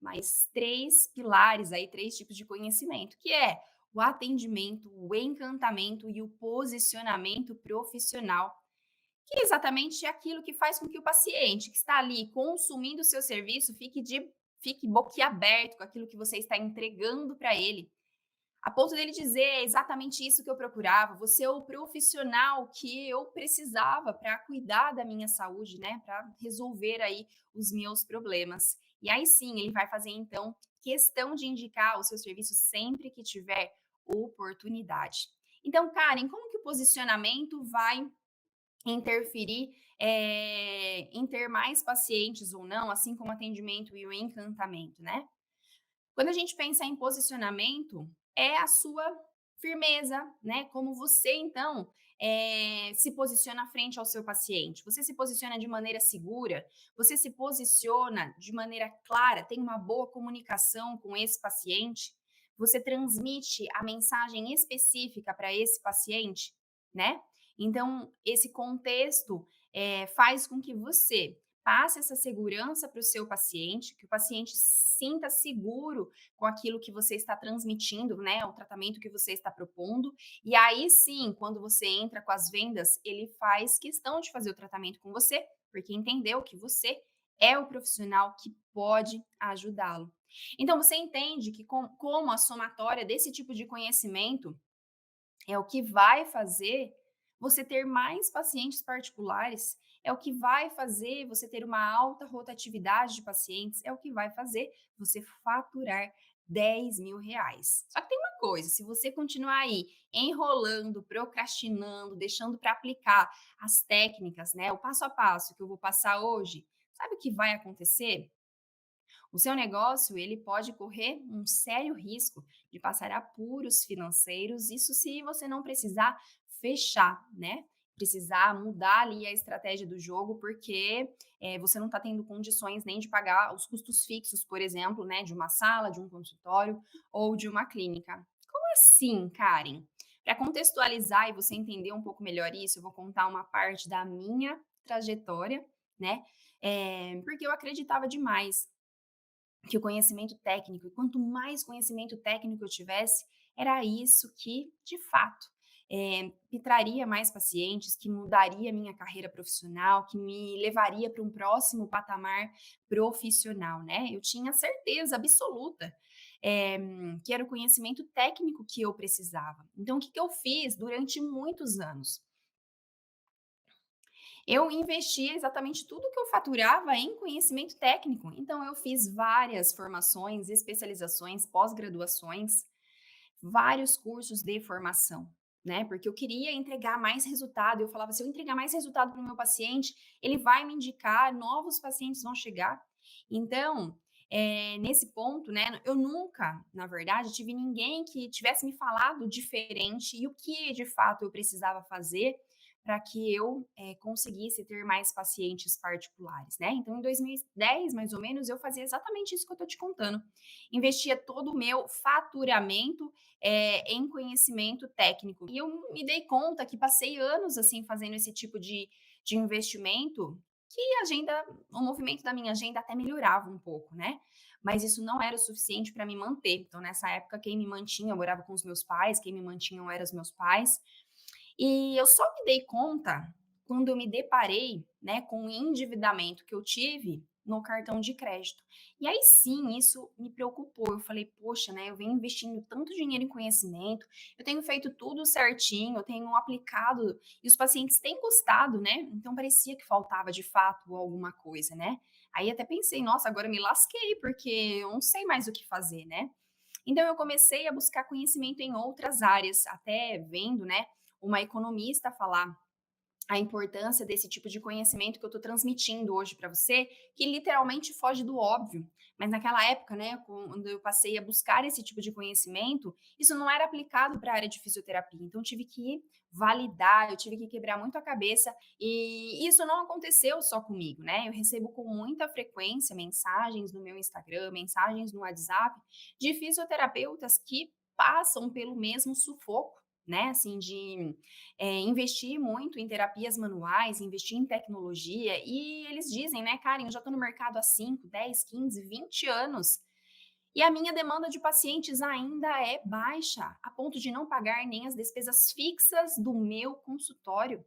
mais 3 pilares aí, 3 tipos de conhecimento, que é o atendimento, o encantamento e o posicionamento profissional, que é exatamente aquilo que faz com que o paciente que está ali consumindo o seu serviço fique boquiaberto com aquilo que você está entregando para ele, a ponto dele dizer: "É exatamente isso que eu procurava, você é o profissional que eu precisava para cuidar da minha saúde, né, para resolver aí os meus problemas". E aí sim, ele vai fazer então questão de indicar o seu serviço sempre que tiver oportunidade. Então, Karen, como que o posicionamento vai interferir, em ter mais pacientes ou não, assim como o atendimento e o encantamento, né? Quando a gente pensa em posicionamento, é a sua firmeza, né? Como você, então, se posiciona frente ao seu paciente. Você se posiciona de maneira segura, você se posiciona de maneira clara, tem uma boa comunicação com esse paciente, você transmite a mensagem específica para esse paciente, né? Então, esse contexto faz com que você passe essa segurança para o seu paciente, que o paciente sinta seguro com aquilo que você está transmitindo, né, o tratamento que você está propondo. E aí sim, quando você entra com as vendas, ele faz questão de fazer o tratamento com você, porque entendeu que você é o profissional que pode ajudá-lo. Então você entende que como a somatória desse tipo de conhecimento é o que vai fazer você ter mais pacientes particulares, é o que vai fazer você ter uma alta rotatividade de pacientes, é o que vai fazer você faturar R$ 10.000. Só que tem uma coisa, se você continuar aí enrolando, procrastinando, deixando para aplicar as técnicas, né, o passo a passo que eu vou passar hoje, sabe o que vai acontecer? O seu negócio, ele pode correr um sério risco de passar apuros financeiros, isso se você não precisar fechar, né? Precisar mudar ali a estratégia do jogo, porque você não está tendo condições nem de pagar os custos fixos, por exemplo, né? De uma sala, de um consultório ou de uma clínica. Como assim, Karen? Para contextualizar e você entender um pouco melhor isso, eu vou contar uma parte da minha trajetória, né? Porque eu acreditava demais que o conhecimento técnico, e quanto mais conhecimento técnico eu tivesse, era isso que, de fato, me traria mais pacientes, que mudaria minha carreira profissional, que me levaria para um próximo patamar profissional, né? Eu tinha certeza absoluta eh, que era o conhecimento técnico que eu precisava. Então, o que que eu fiz durante muitos anos? Eu investia exatamente tudo que eu faturava em conhecimento técnico. Então, eu fiz várias formações, especializações, pós-graduações, vários cursos de formação, né? Porque eu queria entregar mais resultado. Eu falava, se eu entregar mais resultado para o meu paciente, ele vai me indicar, novos pacientes vão chegar. Então, nesse ponto, né, eu nunca, na verdade, tive ninguém que tivesse me falado diferente e o que de fato eu precisava fazer para que eu conseguisse ter mais pacientes particulares, né? Então, em 2010, mais ou menos, eu fazia exatamente isso que eu estou te contando. Investia todo o meu faturamento em conhecimento técnico. E eu me dei conta que passei anos assim fazendo esse tipo de investimento, que a agenda, o movimento da minha agenda até melhorava um pouco, né? Mas isso não era o suficiente para me manter. Então, nessa época, quem me mantinha, eu morava com os meus pais, quem me mantinham eram os meus pais. E eu só me dei conta quando eu me deparei, né, com o endividamento que eu tive no cartão de crédito. E aí sim, isso me preocupou. Eu falei, poxa, né, eu venho investindo tanto dinheiro em conhecimento, eu tenho feito tudo certinho, eu tenho aplicado e os pacientes têm gostado, né? Então parecia que faltava de fato alguma coisa, né? Aí até pensei, nossa, agora me lasquei, porque eu não sei mais o que fazer, né? Então eu comecei a buscar conhecimento em outras áreas, até vendo, né, uma economista falar a importância desse tipo de conhecimento que eu estou transmitindo hoje para você, que literalmente foge do óbvio. Mas naquela época, né, quando eu passei a buscar esse tipo de conhecimento, isso não era aplicado para a área de fisioterapia. Então, eu tive que validar, eu tive que quebrar muito a cabeça. E isso não aconteceu só comigo, né? Eu recebo com muita frequência mensagens no meu Instagram, mensagens no WhatsApp de fisioterapeutas que passam pelo mesmo sufoco, né, assim, de investir muito em terapias manuais, investir em tecnologia, e eles dizem, né, Karen, eu já estou no mercado há 5, 10, 15, 20 anos, E a minha demanda de pacientes ainda é baixa, a ponto de não pagar nem as despesas fixas do meu consultório.